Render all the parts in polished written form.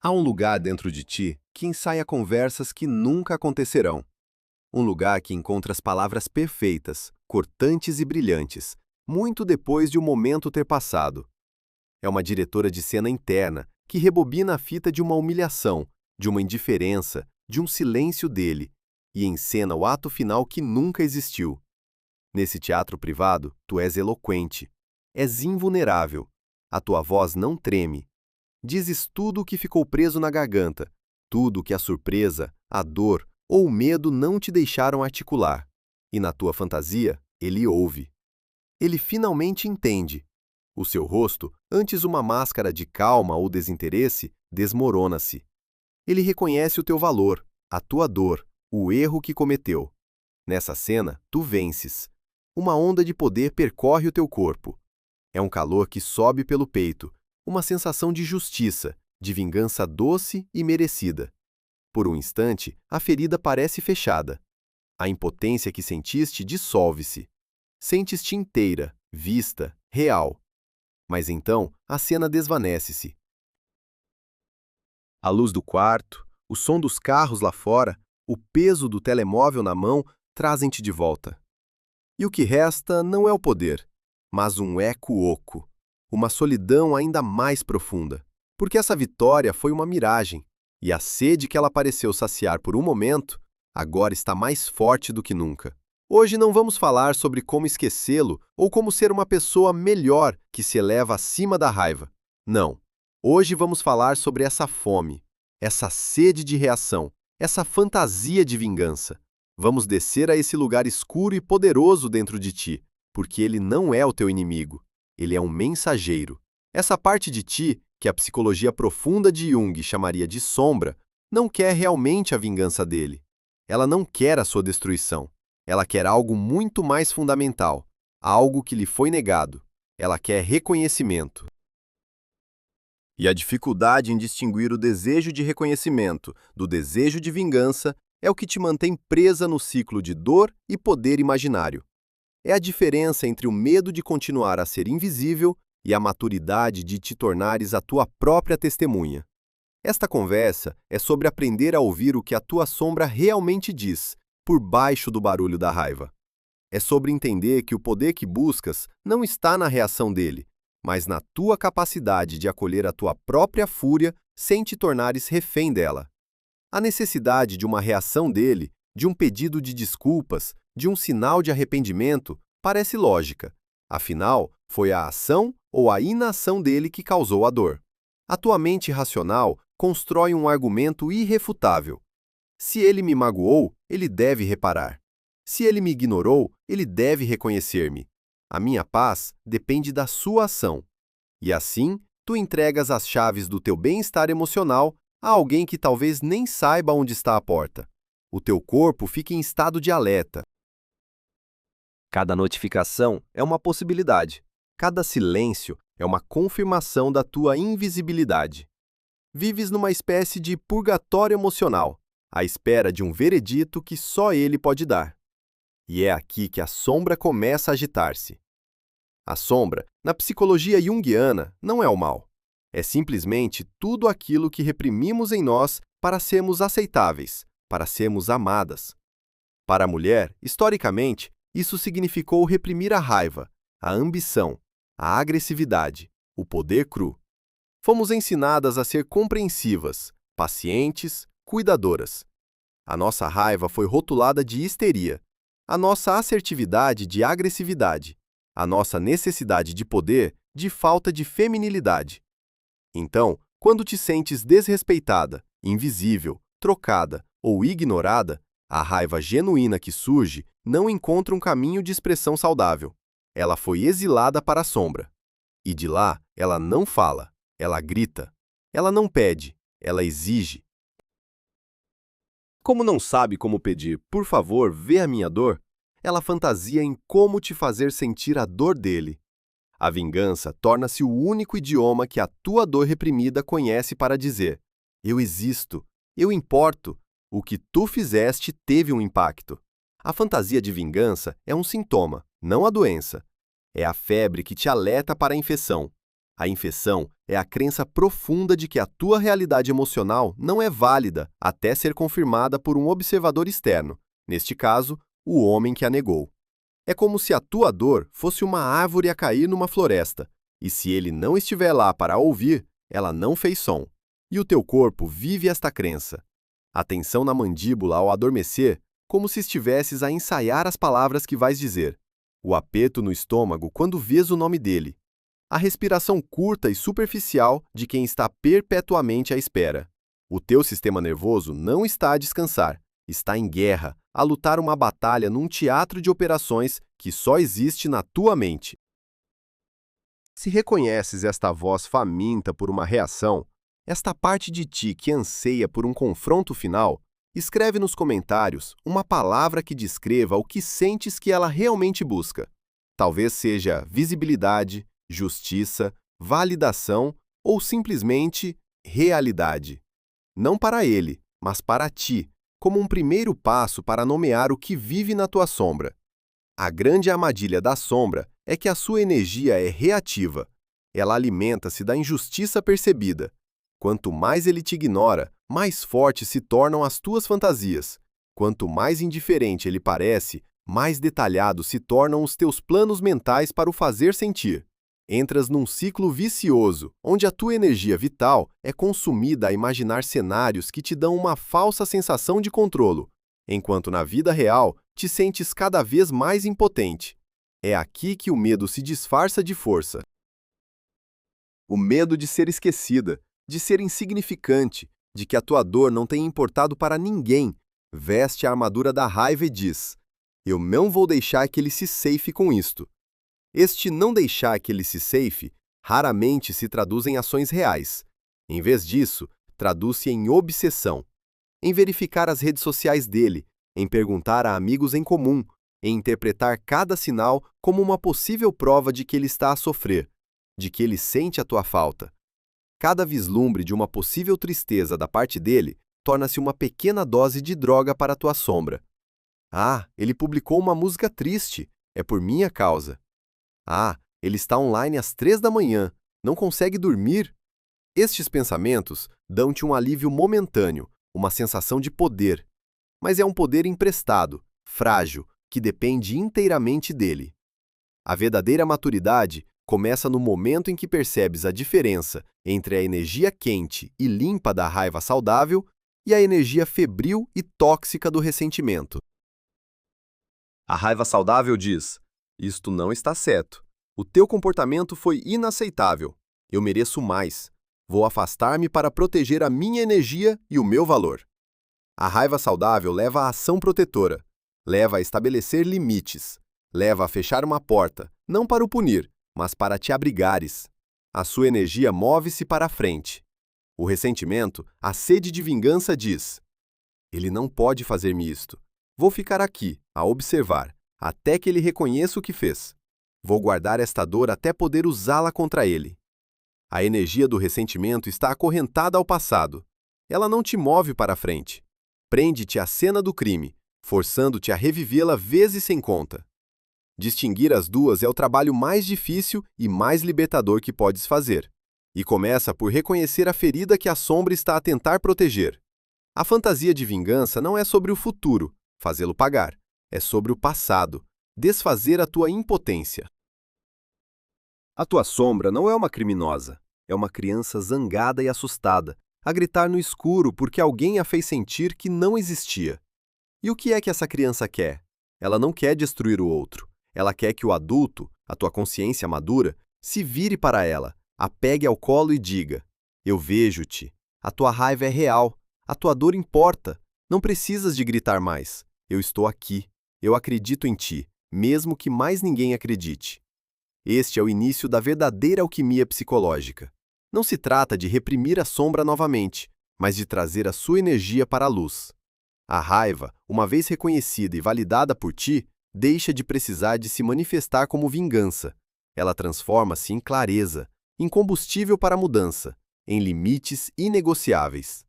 Há um lugar dentro de ti que ensaia conversas que nunca acontecerão. Um lugar que encontra as palavras perfeitas, cortantes e brilhantes, muito depois de o momento ter passado. É uma diretora de cena interna que rebobina a fita de uma humilhação, de uma indiferença, de um silêncio dele, e encena o ato final que nunca existiu. Nesse teatro privado, tu és eloquente, és invulnerável, a tua voz não treme. Dizes tudo o que ficou preso na garganta, tudo o que a surpresa, a dor ou o medo não te deixaram articular. E na tua fantasia, ele ouve. Ele finalmente entende. O seu rosto, antes uma máscara de calma ou desinteresse, desmorona-se. Ele reconhece o teu valor, a tua dor, o erro que cometeu. Nessa cena, tu vences. Uma onda de poder percorre o teu corpo. É um calor que sobe pelo peito, uma sensação de justiça, de vingança doce e merecida. Por um instante, a ferida parece fechada. A impotência que sentiste dissolve-se. Sentes-te inteira, vista, real. Mas então, a cena desvanece-se. A luz do quarto, o som dos carros lá fora, o peso do telemóvel na mão trazem-te de volta. E o que resta não é o poder, mas um eco oco, uma solidão ainda mais profunda. Porque essa vitória foi uma miragem, e a sede que ela pareceu saciar por um momento, agora está mais forte do que nunca. Hoje não vamos falar sobre como esquecê-lo ou como ser uma pessoa melhor que se eleva acima da raiva. Não. Hoje vamos falar sobre essa fome, essa sede de reação, essa fantasia de vingança. Vamos descer a esse lugar escuro e poderoso dentro de ti, porque ele não é o teu inimigo. Ele é um mensageiro. Essa parte de ti, que a psicologia profunda de Jung chamaria de sombra, não quer realmente a vingança dele. Ela não quer a sua destruição. Ela quer algo muito mais fundamental, algo que lhe foi negado. Ela quer reconhecimento. E a dificuldade em distinguir o desejo de reconhecimento do desejo de vingança é o que te mantém presa no ciclo de dor e poder imaginário. É a diferença entre o medo de continuar a ser invisível e a maturidade de te tornares a tua própria testemunha. Esta conversa é sobre aprender a ouvir o que a tua sombra realmente diz, por baixo do barulho da raiva. É sobre entender que o poder que buscas não está na reação dele, mas na tua capacidade de acolher a tua própria fúria sem te tornares refém dela. A necessidade de uma reação dele, de um pedido de desculpas, de um sinal de arrependimento, parece lógica. Afinal, foi a ação ou a inação dele que causou a dor. A tua mente racional constrói um argumento irrefutável. Se ele me magoou, ele deve reparar. Se ele me ignorou, ele deve reconhecer-me. A minha paz depende da sua ação. E assim, tu entregas as chaves do teu bem-estar emocional a alguém que talvez nem saiba onde está a porta. O teu corpo fica em estado de alerta. Cada notificação é uma possibilidade. Cada silêncio é uma confirmação da tua invisibilidade. Vives numa espécie de purgatório emocional, à espera de um veredito que só ele pode dar. E é aqui que a sombra começa a agitar-se. A sombra, na psicologia junguiana, não é o mal. É simplesmente tudo aquilo que reprimimos em nós para sermos aceitáveis, para sermos amadas. Para a mulher, historicamente, isso significou reprimir a raiva, a ambição, a agressividade, o poder cru. Fomos ensinadas a ser compreensivas, pacientes, cuidadoras. A nossa raiva foi rotulada de histeria, a nossa assertividade de agressividade, a nossa necessidade de poder de falta de feminilidade. Então, quando te sentes desrespeitada, invisível, trocada ou ignorada, a raiva genuína que surge não encontra um caminho de expressão saudável. Ela foi exilada para a sombra. E de lá, ela não fala, ela grita. Ela não pede, ela exige. Como não sabe como pedir, por favor, vê a minha dor, ela fantasia em como te fazer sentir a dor dele. A vingança torna-se o único idioma que a tua dor reprimida conhece para dizer: eu existo, eu importo, o que tu fizeste teve um impacto. A fantasia de vingança é um sintoma, não a doença. É a febre que te alerta para a infecção. A infecção é a crença profunda de que a tua realidade emocional não é válida até ser confirmada por um observador externo, neste caso, o homem que a negou. É como se a tua dor fosse uma árvore a cair numa floresta, e se ele não estiver lá para a ouvir, ela não fez som. E o teu corpo vive esta crença. A tensão na mandíbula ao adormecer, como se estivesses a ensaiar as palavras que vais dizer. O aperto no estômago quando vês o nome dele. A respiração curta e superficial de quem está perpetuamente à espera. O teu sistema nervoso não está a descansar, está em guerra, a lutar uma batalha num teatro de operações que só existe na tua mente. Se reconheces esta voz faminta por uma reação, esta parte de ti que anseia por um confronto final, escreve nos comentários uma palavra que descreva o que sentes que ela realmente busca. Talvez seja visibilidade, justiça, validação ou simplesmente realidade. Não para ele, mas para ti, como um primeiro passo para nomear o que vive na tua sombra. A grande armadilha da sombra é que a sua energia é reativa. Ela alimenta-se da injustiça percebida. Quanto mais ele te ignora, mais fortes se tornam as tuas fantasias. Quanto mais indiferente ele parece, mais detalhados se tornam os teus planos mentais para o fazer sentir. Entras num ciclo vicioso, onde a tua energia vital é consumida a imaginar cenários que te dão uma falsa sensação de controlo, enquanto na vida real te sentes cada vez mais impotente. É aqui que o medo se disfarça de força. O medo de ser esquecida, de ser insignificante, de que a tua dor não tenha importado para ninguém, veste a armadura da raiva e diz: eu não vou deixar que ele se ceife com isto. Este não deixar que ele se ceife raramente se traduz em ações reais. Em vez disso, traduz-se em obsessão, em verificar as redes sociais dele, em perguntar a amigos em comum, em interpretar cada sinal como uma possível prova de que ele está a sofrer, de que ele sente a tua falta. Cada vislumbre de uma possível tristeza da parte dele torna-se uma pequena dose de droga para a tua sombra. Ah, ele publicou uma música triste, é por minha causa. Ah, ele está online às 3 da manhã, não consegue dormir. Estes pensamentos dão-te um alívio momentâneo, uma sensação de poder. Mas é um poder emprestado, frágil, que depende inteiramente dele. A verdadeira maturidade começa no momento em que percebes a diferença entre a energia quente e limpa da raiva saudável e a energia febril e tóxica do ressentimento. A raiva saudável diz: isto não está certo. O teu comportamento foi inaceitável. Eu mereço mais. Vou afastar-me para proteger a minha energia e o meu valor. A raiva saudável leva à ação protetora, leva a estabelecer limites, leva a fechar uma porta, não para o punir, mas para te abrigares. A sua energia move-se para a frente. O ressentimento, a sede de vingança diz: ele não pode fazer-me isto. Vou ficar aqui, a observar, até que ele reconheça o que fez. Vou guardar esta dor até poder usá-la contra ele. A energia do ressentimento está acorrentada ao passado. Ela não te move para a frente. Prende-te à cena do crime, forçando-te a revivê-la vezes sem conta. Distinguir as duas é o trabalho mais difícil e mais libertador que podes fazer. E começa por reconhecer a ferida que a sombra está a tentar proteger. A fantasia de vingança não é sobre o futuro, fazê-lo pagar. É sobre o passado, desfazer a tua impotência. A tua sombra não é uma criminosa, é uma criança zangada e assustada, a gritar no escuro porque alguém a fez sentir que não existia. E o que é que essa criança quer? Ela não quer destruir o outro. Ela quer que o adulto, a tua consciência madura, se vire para ela, a pegue ao colo e diga: eu vejo-te. A tua raiva é real. A tua dor importa. Não precisas de gritar mais. Eu estou aqui. Eu acredito em ti, mesmo que mais ninguém acredite. Este é o início da verdadeira alquimia psicológica. Não se trata de reprimir a sombra novamente, mas de trazer a sua energia para a luz. A raiva, uma vez reconhecida e validada por ti, deixa de precisar de se manifestar como vingança. Ela transforma-se em clareza, em combustível para a mudança, em limites inegociáveis.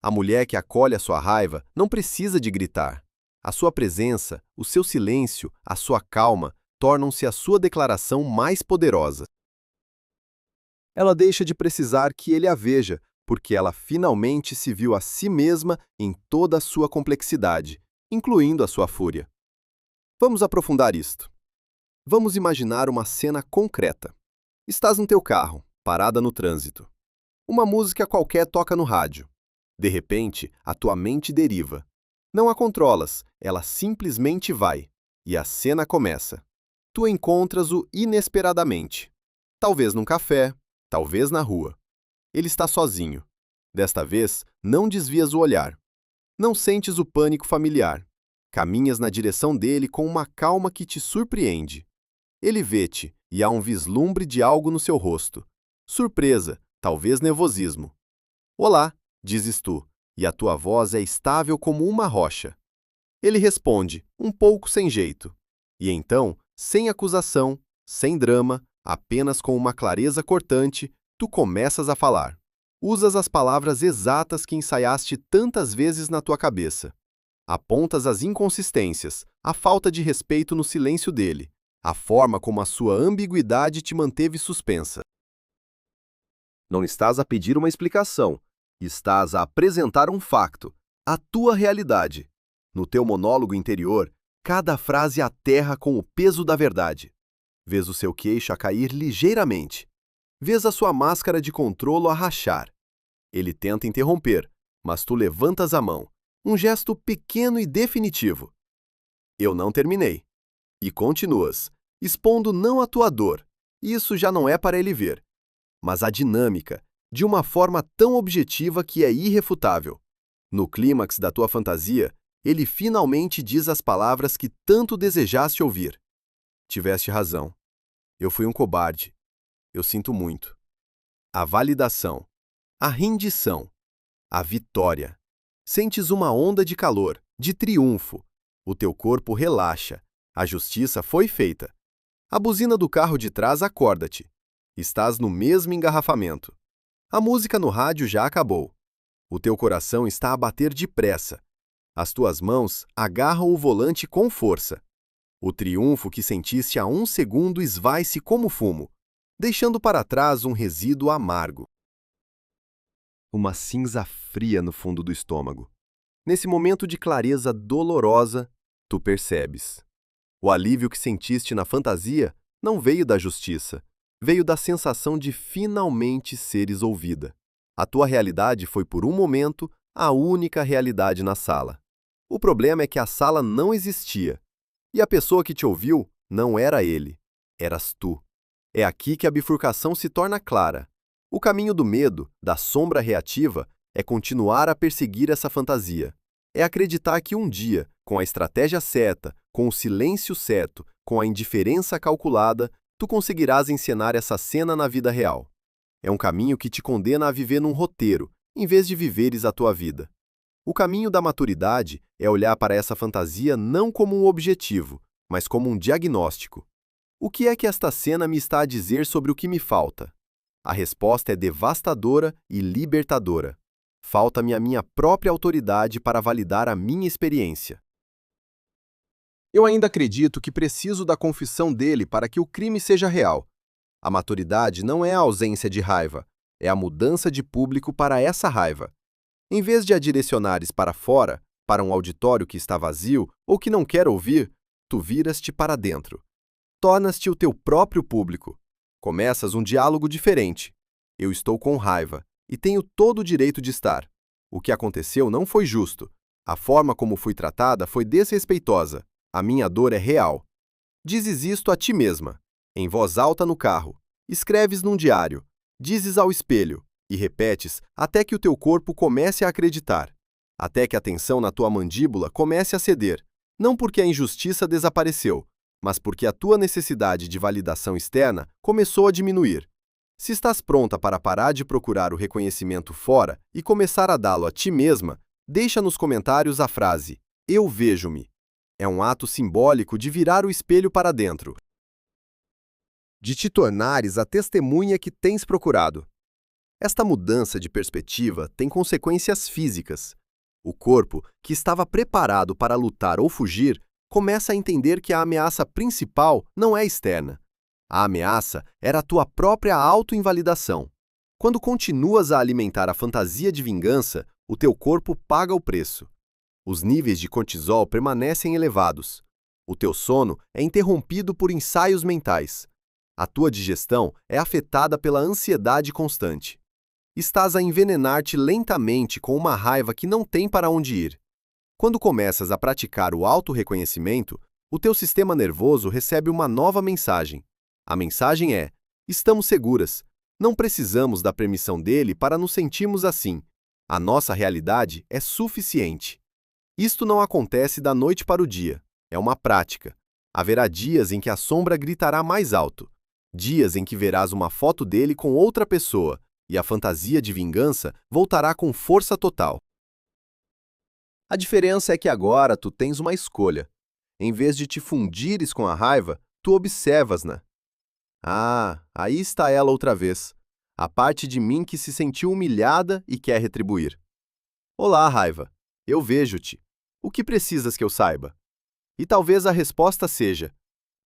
A mulher que acolhe a sua raiva não precisa de gritar. A sua presença, o seu silêncio, a sua calma, tornam-se a sua declaração mais poderosa. Ela deixa de precisar que ele a veja, porque ela finalmente se viu a si mesma em toda a sua complexidade, incluindo a sua fúria. Vamos aprofundar isto. Vamos imaginar uma cena concreta. Estás no teu carro, parada no trânsito. Uma música qualquer toca no rádio. De repente, a tua mente deriva. Não a controlas, ela simplesmente vai. E a cena começa. Tu encontras-o inesperadamente. Talvez num café, talvez na rua. Ele está sozinho. Desta vez, não desvias o olhar. Não sentes o pânico familiar. Caminhas na direção dele com uma calma que te surpreende. Ele vê-te e há um vislumbre de algo no seu rosto. Surpresa, talvez nervosismo. Olá, dizes tu, e a tua voz é estável como uma rocha. Ele responde, um pouco sem jeito. E então, sem acusação, sem drama, apenas com uma clareza cortante, tu começas a falar. Usas as palavras exatas que ensaiaste tantas vezes na tua cabeça. Apontas as inconsistências, a falta de respeito no silêncio dele, a forma como a sua ambiguidade te manteve suspensa. Não estás a pedir uma explicação, estás a apresentar um facto, a tua realidade. No teu monólogo interior, cada frase aterra com o peso da verdade. Vês o seu queixo a cair ligeiramente. Vês a sua máscara de controlo a rachar. Ele tenta interromper, mas tu levantas a mão. Um gesto pequeno e definitivo. Eu não terminei. E continuas, expondo não a tua dor, isso já não é para ele ver, mas a dinâmica, de uma forma tão objetiva que é irrefutável. No clímax da tua fantasia, ele finalmente diz as palavras que tanto desejaste ouvir. Tiveste razão. Eu fui um cobarde. Eu sinto muito. A validação, a rendição, a vitória. Sentes uma onda de calor, de triunfo. O teu corpo relaxa. A justiça foi feita. A buzina do carro de trás acorda-te. Estás no mesmo engarrafamento. A música no rádio já acabou. O teu coração está a bater depressa. As tuas mãos agarram o volante com força. O triunfo que sentiste há um segundo esvai-se como fumo, deixando para trás um resíduo amargo. Uma cinza fria no fundo do estômago. Nesse momento de clareza dolorosa, tu percebes. O alívio que sentiste na fantasia não veio da justiça, veio da sensação de finalmente seres ouvida. A tua realidade foi por um momento a única realidade na sala. O problema é que a sala não existia. E a pessoa que te ouviu não era ele, eras tu. É aqui que a bifurcação se torna clara. O caminho do medo, da sombra reativa, é continuar a perseguir essa fantasia. É acreditar que um dia, com a estratégia certa, com o silêncio certo, com a indiferença calculada, tu conseguirás encenar essa cena na vida real. É um caminho que te condena a viver num roteiro, em vez de viveres a tua vida. O caminho da maturidade é olhar para essa fantasia não como um objetivo, mas como um diagnóstico. O que é que esta cena me está a dizer sobre o que me falta? A resposta é devastadora e libertadora. Falta-me a minha própria autoridade para validar a minha experiência. Eu ainda acredito que preciso da confissão dele para que o crime seja real. A maturidade não é a ausência de raiva, é a mudança de público para essa raiva. Em vez de a direcionares para fora, para um auditório que está vazio ou que não quer ouvir, tu viras-te para dentro. Tornas-te o teu próprio público. Começas um diálogo diferente. Eu estou com raiva e tenho todo o direito de estar. O que aconteceu não foi justo. A forma como fui tratada foi desrespeitosa. A minha dor é real. Dizes isto a ti mesma, em voz alta no carro. Escreves num diário. Dizes ao espelho e repetes até que o teu corpo comece a acreditar. Até que a tensão na tua mandíbula comece a ceder. Não porque a injustiça desapareceu, mas porque a tua necessidade de validação externa começou a diminuir. Se estás pronta para parar de procurar o reconhecimento fora e começar a dá-lo a ti mesma, deixa nos comentários a frase "Eu vejo-me". É um ato simbólico de virar o espelho para dentro. De te tornares a testemunha que tens procurado. Esta mudança de perspectiva tem consequências físicas. O corpo, que estava preparado para lutar ou fugir, começa a entender que a ameaça principal não é externa. A ameaça era a tua própria autoinvalidação. Quando continuas a alimentar a fantasia de vingança, o teu corpo paga o preço. Os níveis de cortisol permanecem elevados. O teu sono é interrompido por ensaios mentais. A tua digestão é afetada pela ansiedade constante. Estás a envenenar-te lentamente com uma raiva que não tem para onde ir. Quando começas a praticar o autorreconhecimento, o teu sistema nervoso recebe uma nova mensagem. A mensagem é: estamos seguras. Não precisamos da permissão dele para nos sentirmos assim. A nossa realidade é suficiente. Isto não acontece da noite para o dia. É uma prática. Haverá dias em que a sombra gritará mais alto. Dias em que verás uma foto dele com outra pessoa, e a fantasia de vingança voltará com força total. A diferença é que agora tu tens uma escolha. Em vez de te fundires com a raiva, tu observas-na. Ah, aí está ela outra vez. A parte de mim que se sentiu humilhada e quer retribuir. Olá, raiva. Eu vejo-te. O que precisas que eu saiba? E talvez a resposta seja: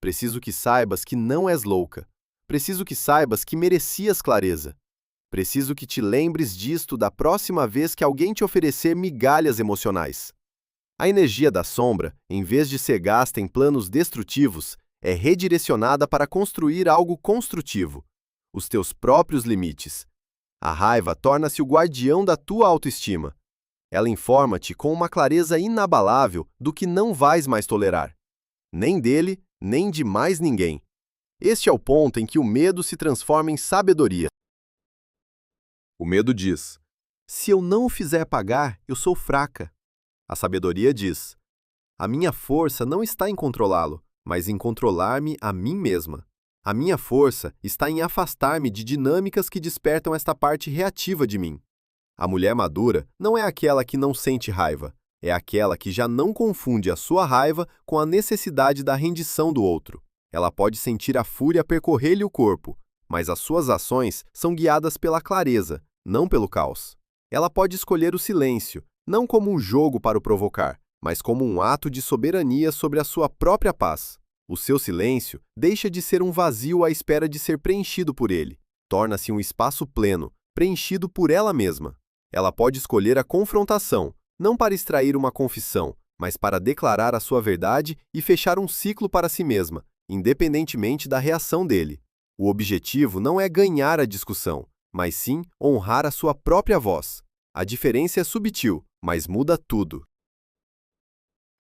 preciso que saibas que não és louca. Preciso que saibas que merecias clareza. Preciso que te lembres disto da próxima vez que alguém te oferecer migalhas emocionais. A energia da sombra, em vez de ser gasta em planos destrutivos, é redirecionada para construir algo construtivo, os teus próprios limites. A raiva torna-se o guardião da tua autoestima. Ela informa-te com uma clareza inabalável do que não vais mais tolerar. Nem dele, nem de mais ninguém. Este é o ponto em que o medo se transforma em sabedoria. O medo diz: se eu não o fizer pagar, eu sou fraca. A sabedoria diz: a minha força não está em controlá-lo, mas em controlar-me a mim mesma. A minha força está em afastar-me de dinâmicas que despertam esta parte reativa de mim. A mulher madura não é aquela que não sente raiva, é aquela que já não confunde a sua raiva com a necessidade da rendição do outro. Ela pode sentir a fúria percorrer-lhe o corpo, mas as suas ações são guiadas pela clareza, não pelo caos. Ela pode escolher o silêncio, não como um jogo para o provocar, mas como um ato de soberania sobre a sua própria paz. O seu silêncio deixa de ser um vazio à espera de ser preenchido por ele. Torna-se um espaço pleno, preenchido por ela mesma. Ela pode escolher a confrontação, não para extrair uma confissão, mas para declarar a sua verdade e fechar um ciclo para si mesma, independentemente da reação dele. O objetivo não é ganhar a discussão, mas sim honrar a sua própria voz. A diferença é sutil, mas muda tudo.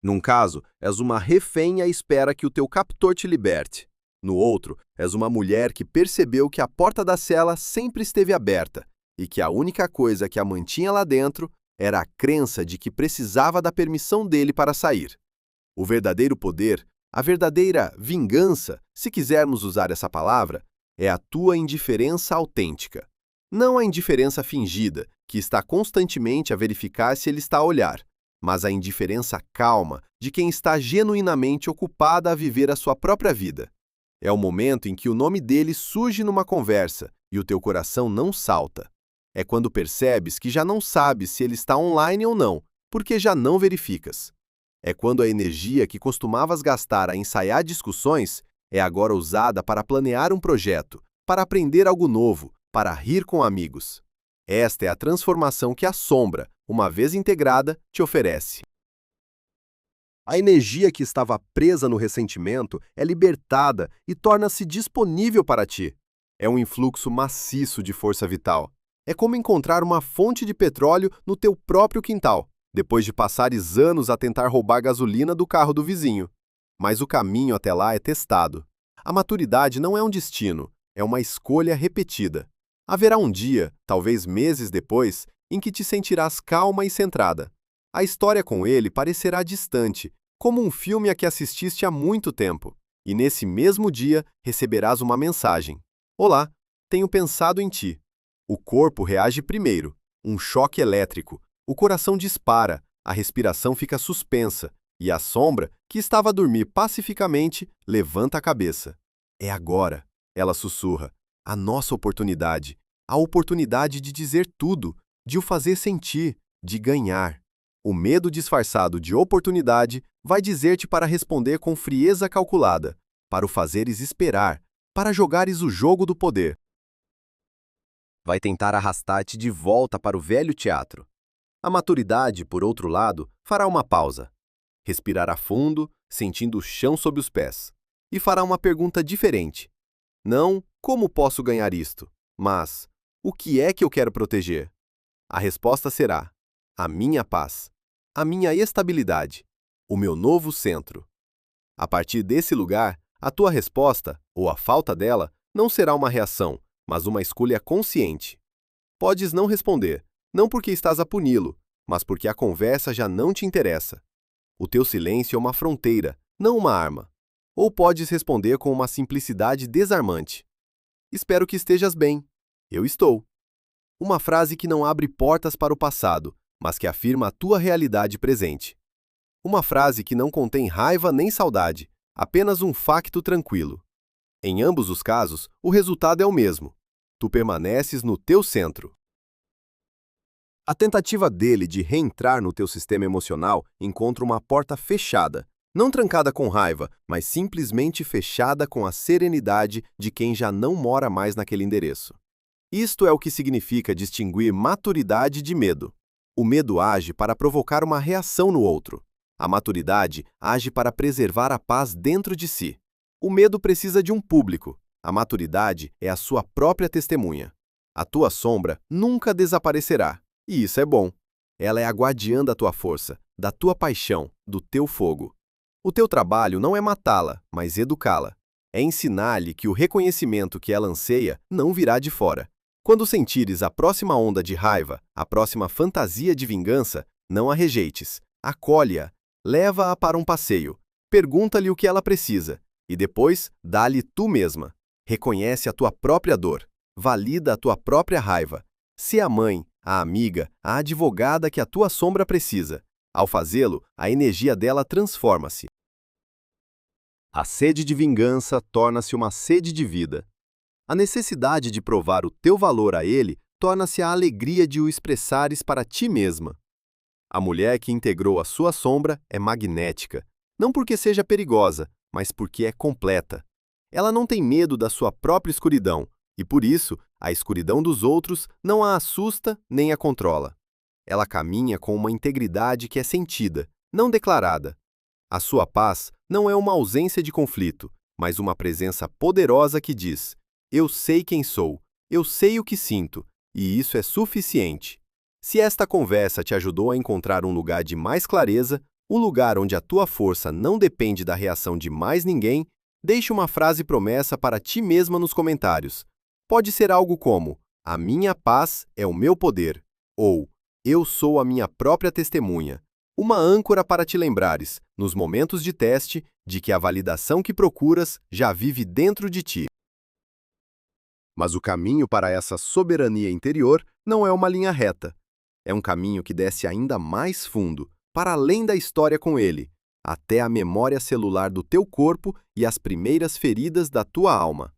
Num caso, és uma refém à espera que o teu captor te liberte. No outro, és uma mulher que percebeu que a porta da cela sempre esteve aberta e que a única coisa que a mantinha lá dentro era a crença de que precisava da permissão dele para sair. O verdadeiro poder, a verdadeira vingança, se quisermos usar essa palavra, é a tua indiferença autêntica. Não a indiferença fingida, que está constantemente a verificar se ele está a olhar, mas a indiferença calma de quem está genuinamente ocupada a viver a sua própria vida. É o momento em que o nome dele surge numa conversa e o teu coração não salta. É quando percebes que já não sabes se ele está online ou não, porque já não verificas. É quando a energia que costumavas gastar a ensaiar discussões é agora usada para planear um projeto, para aprender algo novo, para rir com amigos. Esta é a transformação que a sombra, uma vez integrada, te oferece. A energia que estava presa no ressentimento é libertada e torna-se disponível para ti. É um influxo maciço de força vital. É como encontrar uma fonte de petróleo no teu próprio quintal, depois de passares anos a tentar roubar gasolina do carro do vizinho. Mas o caminho até lá é testado. A maturidade não é um destino, é uma escolha repetida. Haverá um dia, talvez meses depois, em que te sentirás calma e centrada. A história com ele parecerá distante, como um filme a que assististe há muito tempo. E nesse mesmo dia receberás uma mensagem. Olá, tenho pensado em ti. O corpo reage primeiro, um choque elétrico. O coração dispara, a respiração fica suspensa, e a sombra, que estava a dormir pacificamente, levanta a cabeça. É agora, ela sussurra, a nossa oportunidade. A oportunidade de dizer tudo, de o fazer sentir, de ganhar. O medo disfarçado de oportunidade vai dizer-te para responder com frieza calculada, para o fazeres esperar, para jogares o jogo do poder. Vai tentar arrastar-te de volta para o velho teatro. A maturidade, por outro lado, fará uma pausa. Respirará fundo, sentindo o chão sob os pés. E fará uma pergunta diferente. Não, como posso ganhar isto? Mas, o que é que eu quero proteger? A resposta será: a minha paz, a minha estabilidade, o meu novo centro. A partir desse lugar, a tua resposta, ou a falta dela, não será uma reação, mas uma escolha consciente. Podes não responder, não porque estás a puni-lo, mas porque a conversa já não te interessa. O teu silêncio é uma fronteira, não uma arma. Ou podes responder com uma simplicidade desarmante. Espero que estejas bem. Eu estou. Uma frase que não abre portas para o passado, mas que afirma a tua realidade presente. Uma frase que não contém raiva nem saudade, apenas um facto tranquilo. Em ambos os casos, o resultado é o mesmo. Tu permaneces no teu centro. A tentativa dele de reentrar no teu sistema emocional encontra uma porta fechada, não trancada com raiva, mas simplesmente fechada com a serenidade de quem já não mora mais naquele endereço. Isto é o que significa distinguir maturidade de medo. O medo age para provocar uma reação no outro. A maturidade age para preservar a paz dentro de si. O medo precisa de um público. A maturidade é a sua própria testemunha. A tua sombra nunca desaparecerá, e isso é bom. Ela é a guardiã da tua força, da tua paixão, do teu fogo. O teu trabalho não é matá-la, mas educá-la. É ensinar-lhe que o reconhecimento que ela anseia não virá de fora. Quando sentires a próxima onda de raiva, a próxima fantasia de vingança, não a rejeites. Acolhe-a, leva-a para um passeio, pergunta-lhe o que ela precisa, e depois dá-lhe tu mesma. Reconhece a tua própria dor, valida a tua própria raiva. Se a mãe, a amiga, a advogada que a tua sombra precisa. Ao fazê-lo, a energia dela transforma-se. A sede de vingança torna-se uma sede de vida. A necessidade de provar o teu valor a ele torna-se a alegria de o expressares para ti mesma. A mulher que integrou a sua sombra é magnética, não porque seja perigosa, mas porque é completa. Ela não tem medo da sua própria escuridão, e por isso, a escuridão dos outros não a assusta nem a controla. Ela caminha com uma integridade que é sentida, não declarada. A sua paz não é uma ausência de conflito, mas uma presença poderosa que diz: eu sei quem sou, eu sei o que sinto, e isso é suficiente. Se esta conversa te ajudou a encontrar um lugar de mais clareza, um lugar onde a tua força não depende da reação de mais ninguém, deixe uma frase promessa para ti mesma nos comentários. Pode ser algo como: a minha paz é o meu poder, ou eu sou a minha própria testemunha. Uma âncora para te lembrares, nos momentos de teste, de que a validação que procuras já vive dentro de ti. Mas o caminho para essa soberania interior não é uma linha reta. É um caminho que desce ainda mais fundo, para além da história com ele, até a memória celular do teu corpo e as primeiras feridas da tua alma.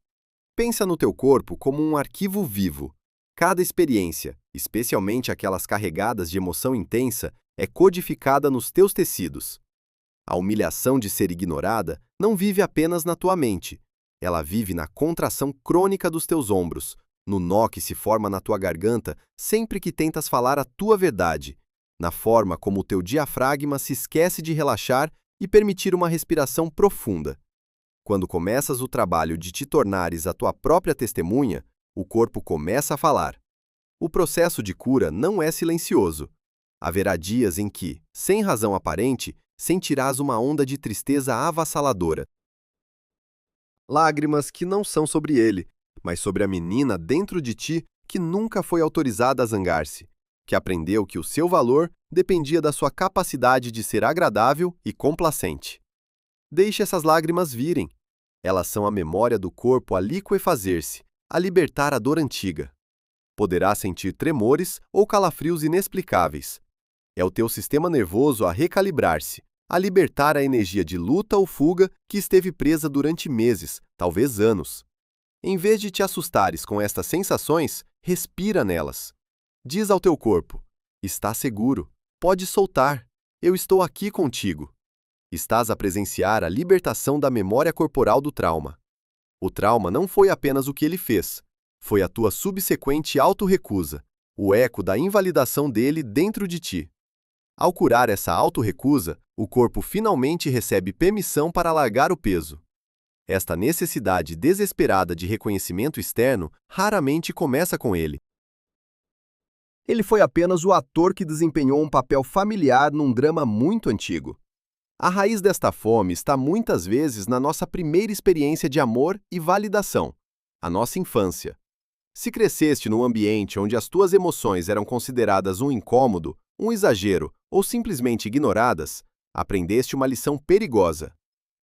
Pensa no teu corpo como um arquivo vivo. Cada experiência, especialmente aquelas carregadas de emoção intensa, é codificada nos teus tecidos. A humilhação de ser ignorada não vive apenas na tua mente. Ela vive na contração crônica dos teus ombros, no nó que se forma na tua garganta sempre que tentas falar a tua verdade, na forma como o teu diafragma se esquece de relaxar e permitir uma respiração profunda. Quando começas o trabalho de te tornares a tua própria testemunha, o corpo começa a falar. O processo de cura não é silencioso. Haverá dias em que, sem razão aparente, sentirás uma onda de tristeza avassaladora. Lágrimas que não são sobre ele, mas sobre a menina dentro de ti que nunca foi autorizada a zangar-se, que aprendeu que o seu valor dependia da sua capacidade de ser agradável e complacente. Deixe essas lágrimas virem. Elas são a memória do corpo a liquefazer-se, a libertar a dor antiga. Poderá sentir tremores ou calafrios inexplicáveis. É o teu sistema nervoso a recalibrar-se, a libertar a energia de luta ou fuga que esteve presa durante meses, talvez anos. Em vez de te assustares com estas sensações, respira nelas. Diz ao teu corpo: está seguro, pode soltar, eu estou aqui contigo. Estás a presenciar a libertação da memória corporal do trauma. O trauma não foi apenas o que ele fez, foi a tua subsequente autorrecusa, o eco da invalidação dele dentro de ti. Ao curar essa autorrecusa, o corpo finalmente recebe permissão para largar o peso. Esta necessidade desesperada de reconhecimento externo raramente começa com ele. Ele foi apenas o ator que desempenhou um papel familiar num drama muito antigo. A raiz desta fome está muitas vezes na nossa primeira experiência de amor e validação, a nossa infância. Se cresceste num ambiente onde as tuas emoções eram consideradas um incômodo, um exagero ou simplesmente ignoradas, aprendeste uma lição perigosa.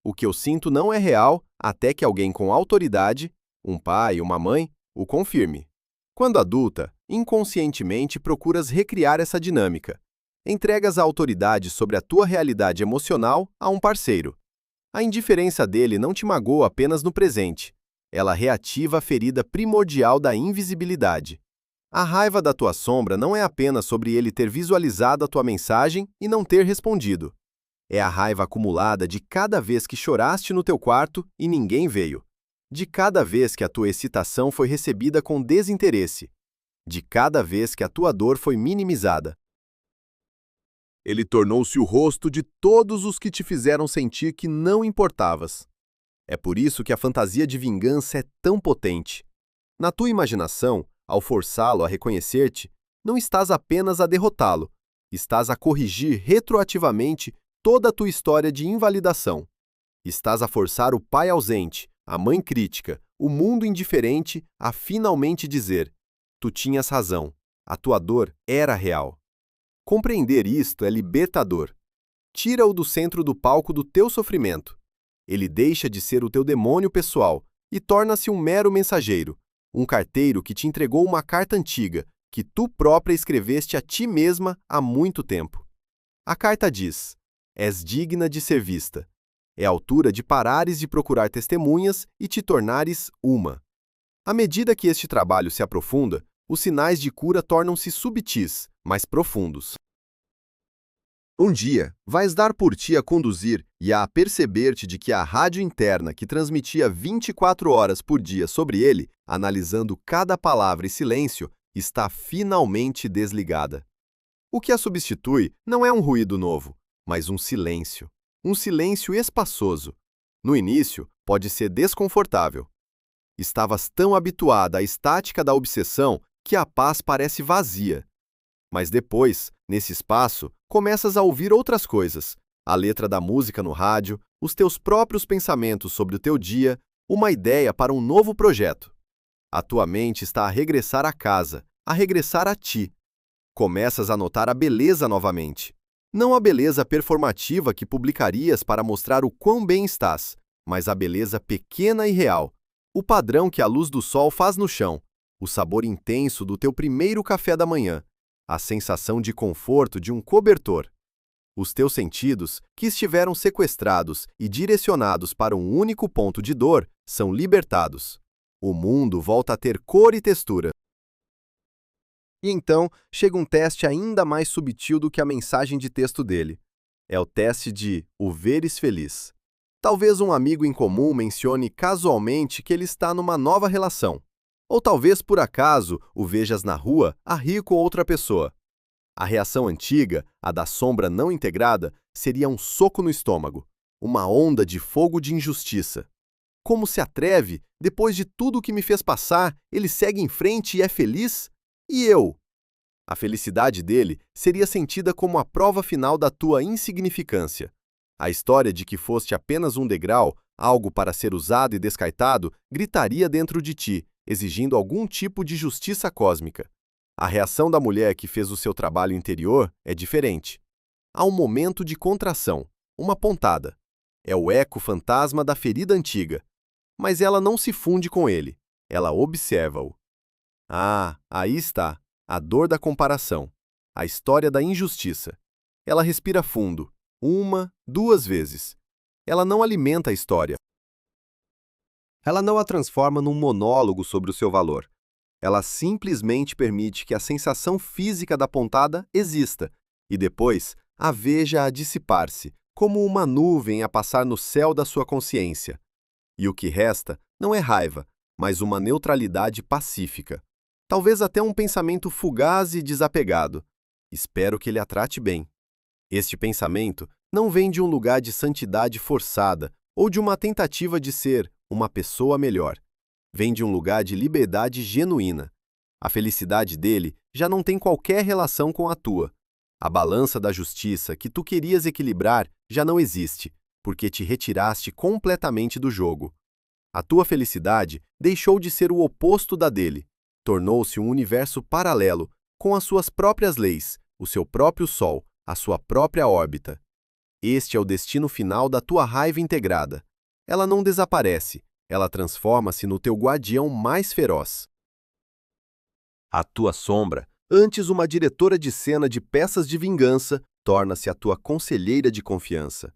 O que eu sinto não é real até que alguém com autoridade, um pai, uma mãe, o confirme. Quando adulta, inconscientemente procuras recriar essa dinâmica. Entregas a autoridade sobre a tua realidade emocional a um parceiro. A indiferença dele não te magoa apenas no presente. Ela reativa a ferida primordial da invisibilidade. A raiva da tua sombra não é apenas sobre ele ter visualizado a tua mensagem e não ter respondido. É a raiva acumulada de cada vez que choraste no teu quarto e ninguém veio. De cada vez que a tua excitação foi recebida com desinteresse. De cada vez que a tua dor foi minimizada. Ele tornou-se o rosto de todos os que te fizeram sentir que não importavas. É por isso que a fantasia de vingança é tão potente. Na tua imaginação, ao forçá-lo a reconhecer-te, não estás apenas a derrotá-lo, estás a corrigir retroativamente toda a tua história de invalidação. Estás a forçar o pai ausente, a mãe crítica, o mundo indiferente a finalmente dizer: tu tinhas razão, a tua dor era real. Compreender isto é libertador. Tira-o do centro do palco do teu sofrimento. Ele deixa de ser o teu demônio pessoal e torna-se um mero mensageiro, um carteiro que te entregou uma carta antiga, que tu própria escreveste a ti mesma há muito tempo. A carta diz: és digna de ser vista. É a altura de parares de procurar testemunhas e te tornares uma. À medida que este trabalho se aprofunda, os sinais de cura tornam-se subtis, mas profundos. Um dia, vais dar por ti a conduzir e a perceber-te de que a rádio interna que transmitia 24 horas por dia sobre ele, analisando cada palavra e silêncio, está finalmente desligada. O que a substitui não é um ruído novo, mas um silêncio espaçoso. No início, pode ser desconfortável. Estavas tão habituada à estática da obsessão que a paz parece vazia. Mas depois, nesse espaço, começas a ouvir outras coisas. A letra da música no rádio, os teus próprios pensamentos sobre o teu dia, uma ideia para um novo projeto. A tua mente está a regressar à casa, a regressar a ti. Começas a notar a beleza novamente. Não a beleza performativa que publicarias para mostrar o quão bem estás, mas a beleza pequena e real. O padrão que a luz do sol faz no chão, o sabor intenso do teu primeiro café da manhã, a sensação de conforto de um cobertor. Os teus sentidos, que estiveram sequestrados e direcionados para um único ponto de dor, são libertados. O mundo volta a ter cor e textura. E então chega um teste ainda mais subtil do que a mensagem de texto dele. É o teste de o veres feliz. Talvez um amigo em comum mencione casualmente que ele está numa nova relação. Ou talvez, por acaso, o vejas na rua a rir com outra pessoa. A reação antiga, a da sombra não integrada, seria um soco no estômago, uma onda de fogo de injustiça. Como se atreve, depois de tudo o que me fez passar, ele segue em frente e é feliz? E eu? A felicidade dele seria sentida como a prova final da tua insignificância. A história de que foste apenas um degrau, algo para ser usado e descartado, gritaria dentro de ti, exigindo algum tipo de justiça cósmica. A reação da mulher que fez o seu trabalho interior é diferente. Há um momento de contração, uma pontada. É o eco fantasma da ferida antiga. Mas ela não se funde com ele, ela observa-o. Ah, aí está, a dor da comparação, a história da injustiça. Ela respira fundo, 1, 2 vezes. Ela não alimenta a história. Ela não a transforma num monólogo sobre o seu valor. Ela simplesmente permite que a sensação física da pontada exista e depois a veja a dissipar-se, como uma nuvem a passar no céu da sua consciência. E o que resta Não é raiva, mas uma neutralidade pacífica. Talvez até um pensamento fugaz e desapegado. Espero que ele a trate bem. Este pensamento não vem de um lugar de santidade forçada ou de uma tentativa de ser uma pessoa melhor. Vem de um lugar de liberdade genuína. A felicidade dele já não tem qualquer relação com a tua. A balança da justiça que tu querias equilibrar já não existe, porque te retiraste completamente do jogo. A tua felicidade deixou de ser o oposto da dele. Tornou-se um universo paralelo, com as suas próprias leis, o seu próprio sol, a sua própria órbita. Este é o destino final da tua raiva integrada. Ela não desaparece, ela transforma-se no teu guardião mais feroz. A tua sombra, antes uma diretora de cena de peças de vingança, torna-se a tua conselheira de confiança.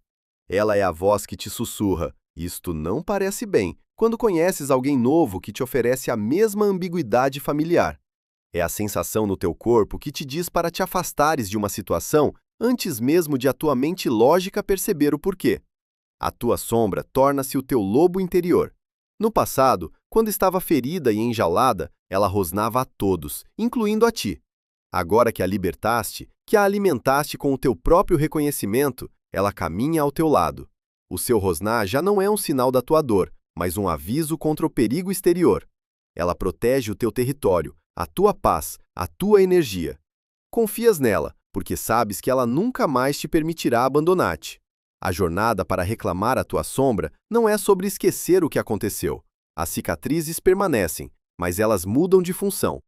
Ela é a voz que te sussurra: isto não parece bem, quando conheces alguém novo que te oferece a mesma ambiguidade familiar. É a sensação no teu corpo que te diz para te afastares de uma situação antes mesmo de a tua mente lógica perceber o porquê. A tua sombra torna-se o teu lobo interior. No passado, quando estava ferida e enjaulada, ela rosnava a todos, incluindo a ti. Agora que a libertaste, que a alimentaste com o teu próprio reconhecimento, ela caminha ao teu lado. O seu rosnar já não é um sinal da tua dor, mas um aviso contra o perigo exterior. Ela protege o teu território, a tua paz, a tua energia. Confias nela, porque sabes que ela nunca mais te permitirá abandonar-te. A jornada para reclamar a tua sombra não é sobre esquecer o que aconteceu. As cicatrizes permanecem, mas elas mudam de função.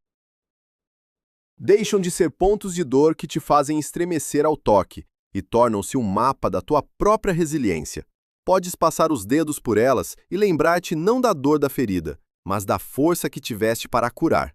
Deixam de ser pontos de dor que te fazem estremecer ao toque e tornam-se um mapa da tua própria resiliência. Podes passar os dedos por elas e lembrar-te não da dor da ferida, mas da força que tiveste para a curar.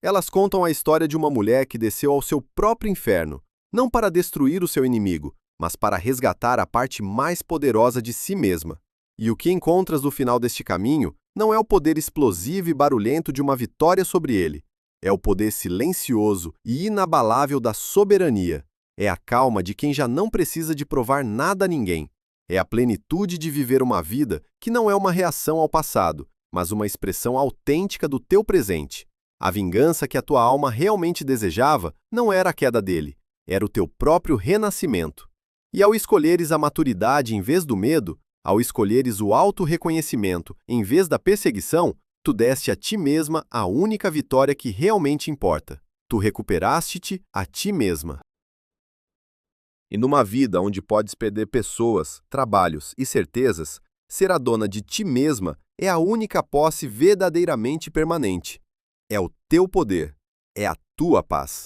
Elas contam a história de uma mulher que desceu ao seu próprio inferno, não para destruir o seu inimigo, mas para resgatar a parte mais poderosa de si mesma. E o que encontras no final deste caminho não é o poder explosivo e barulhento de uma vitória sobre ele. É o poder silencioso e inabalável da soberania. É a calma de quem já não precisa de provar nada a ninguém. É a plenitude de viver uma vida que não é uma reação ao passado, mas uma expressão autêntica do teu presente. A vingança que a tua alma realmente desejava não era a queda dele, era o teu próprio renascimento. E ao escolheres a maturidade em vez do medo, ao escolheres o auto-reconhecimento em vez da perseguição, tu deste a ti mesma a única vitória que realmente importa. Tu recuperaste-te a ti mesma. E numa vida onde podes perder pessoas, trabalhos e certezas, ser a dona de ti mesma é a única posse verdadeiramente permanente. É o teu poder, é a tua paz.